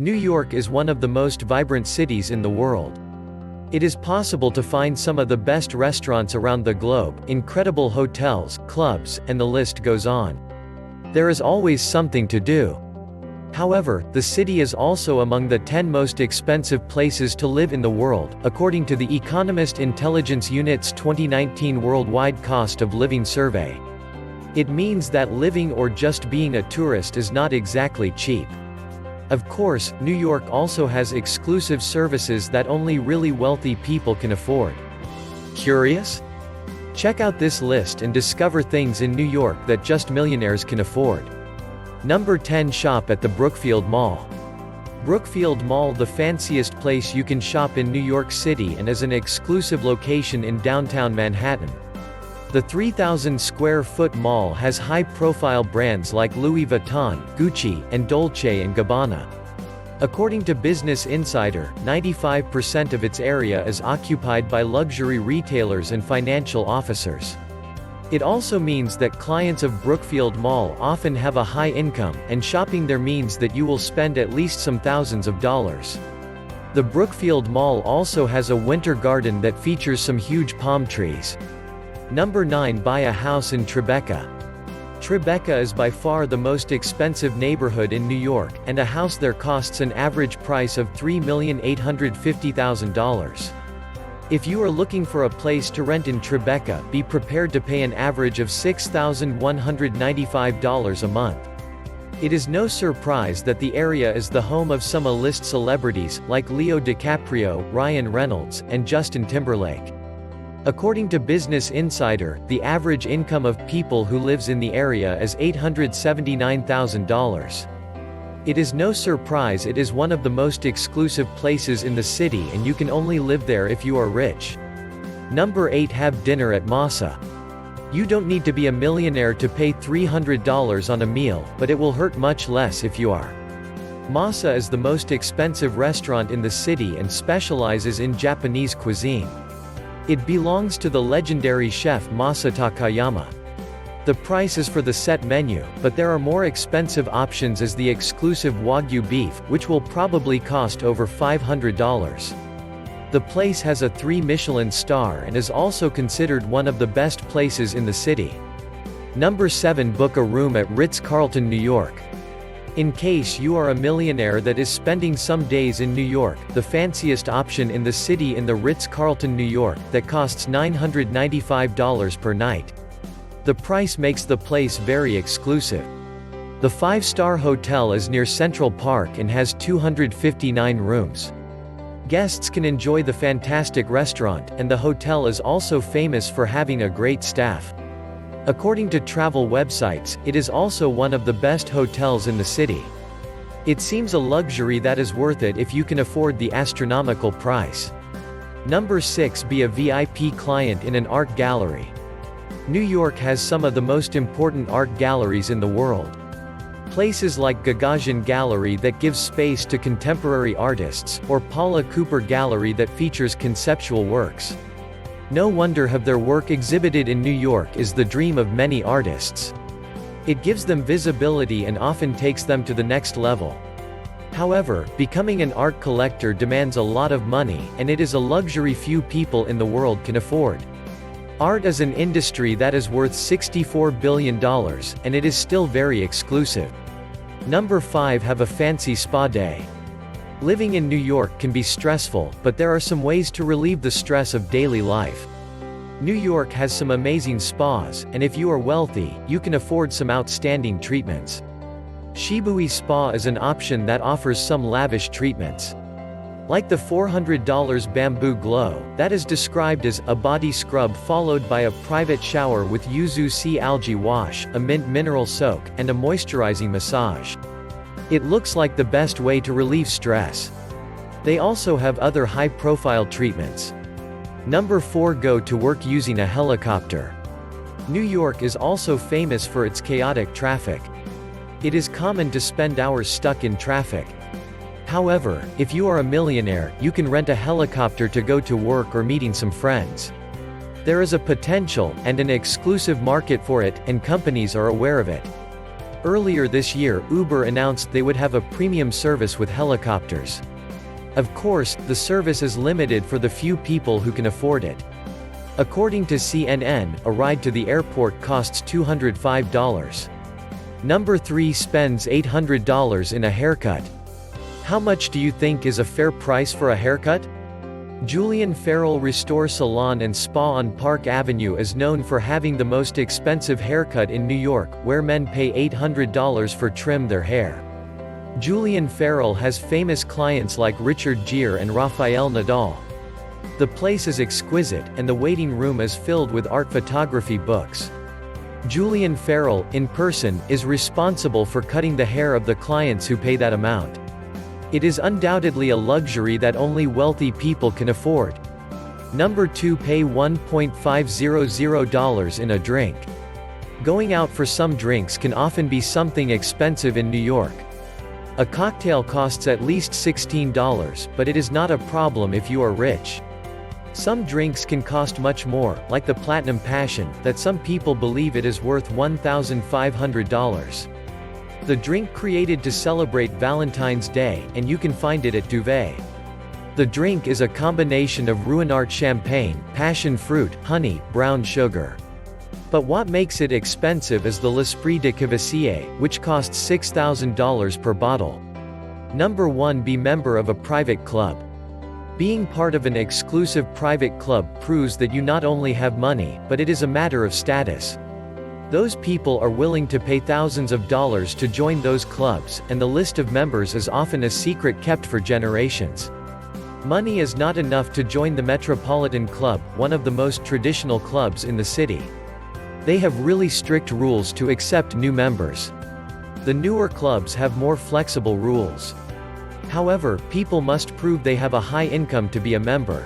New York is one of the most vibrant cities in the world. It is possible to find some of the best restaurants around the globe, incredible hotels, clubs, and the list goes on. There is always something to do. However, the city is also among the 10 most expensive places to live in the world, according to the Economist Intelligence Unit's 2019 Worldwide Cost of Living Survey. It means that living or just being a tourist is not exactly cheap. Of course, New York also has exclusive services that only really wealthy people can afford. Curious? Check out this list and discover things in New York that just millionaires can afford. Number 10. Shop at the Brookfield Mall. Brookfield Mall, the fanciest place you can shop in New York City and is an exclusive location in downtown Manhattan. The 3,000 square foot mall has high-profile brands like Louis Vuitton, Gucci, and Dolce & Gabbana. According to Business Insider, 95% of its area is occupied by luxury retailers and financial officers. It also means that clients of Brookfield Mall often have a high income, and shopping there means that you will spend at least some thousands of dollars. The Brookfield Mall also has a winter garden that features some huge palm trees. Number 9. Buy a house in Tribeca. Tribeca is by far the most expensive neighborhood in New York, and a house there costs an average price of $3,850,000. If you are looking for a place to rent in Tribeca, be prepared to pay an average of $6,195 a month. It is no surprise that the area is the home of some A-list celebrities, like Leo DiCaprio, Ryan Reynolds, and Justin Timberlake. According to Business Insider, the average income of people who lives in the area is $879,000. It is no surprise it is one of the most exclusive places in the city, and you can only live there if you are rich. Number 8. Have dinner at Masa. You don't need to be a millionaire to pay $300 on a meal, but it will hurt much less if you are. Masa is the most expensive restaurant in the city and specializes in Japanese cuisine. It belongs to the legendary chef Masa Takayama. The price is for the set menu, but there are more expensive options as the exclusive Wagyu beef, which will probably cost over $500. The place has a 3 Michelin star and is also considered one of the best places in the city. Number 7. Book a room at Ritz-Carlton, New York. In case you are a millionaire that is spending some days in New York, the fanciest option in the city in the Ritz-Carlton, New York, that costs $995 per night. The price makes the place very exclusive. The 5-star hotel is near Central Park and has 259 rooms. Guests can enjoy the fantastic restaurant, and the hotel is also famous for having a great staff. According to travel websites, it is also one of the best hotels in the city. It seems a luxury that is worth it if you can afford the astronomical price. Number 6. Be a VIP client in an art gallery. New York has some of the most important art galleries in the world. Places like Gagarin Gallery that gives space to contemporary artists, or Paula Cooper Gallery that features conceptual works. No wonder have their work exhibited in New York is the dream of many artists. It gives them visibility and often takes them to the next level. However, becoming an art collector demands a lot of money, and it is a luxury few people in the world can afford. Art is an industry that is worth $64 billion, and it is still very exclusive. Number 5. Have a fancy spa day. Living in New York can be stressful, but there are some ways to relieve the stress of daily life. New York has some amazing spas, and if you are wealthy, you can afford some outstanding treatments. Shibui Spa is an option that offers some lavish treatments. Like the $400 Bamboo Glow, that is described as a body scrub followed by a private shower with yuzu sea algae wash, a mint mineral soak, and a moisturizing massage. It looks like the best way to relieve stress. They also have other high-profile treatments. Number 4. Go to work using a helicopter. New York is also famous for its chaotic traffic. It is common to spend hours stuck in traffic. However, if you are a millionaire, you can rent a helicopter to go to work or meeting some friends. There is a potential, and an exclusive market for it, and companies are aware of it. Earlier this year, Uber announced they would have a premium service with helicopters. Of course, the service is limited for the few people who can afford it. According to CNN, a ride to the airport costs $205. Number 3 spends $800 in a haircut. How much do you think is a fair price for a haircut? Julian Farrell Restore Salon and Spa on Park Avenue is known for having the most expensive haircut in New York, where men pay $800 for trim their hair. Julian Farrell has famous clients like Richard Gere and Rafael Nadal. The place is exquisite, and the waiting room is filled with art photography books. Julian Farrell, in person, is responsible for cutting the hair of the clients who pay that amount. It is undoubtedly a luxury that only wealthy people can afford. Number 2 pay $1.500 in a drink. Going out for some drinks can often be something expensive in New York. A cocktail costs at least $16, but it is not a problem if you are rich. Some drinks can cost much more, like the Platinum Passion, that some people believe it is worth $1,500. The drink created to celebrate Valentine's Day, and you can find it at Duvet. The drink is a combination of Ruinart champagne, passion fruit, honey, brown sugar. But what makes it expensive is the L'Esprit de Cavassier, which costs $6,000 per bottle. Number 1 be member of a private club. Being part of an exclusive private club proves that you not only have money, but it is a matter of status. Those people are willing to pay thousands of dollars to join those clubs, and the list of members is often a secret kept for generations. Money is not enough to join the Metropolitan Club, one of the most traditional clubs in the city. They have really strict rules to accept new members. The newer clubs have more flexible rules. However, people must prove they have a high income to be a member.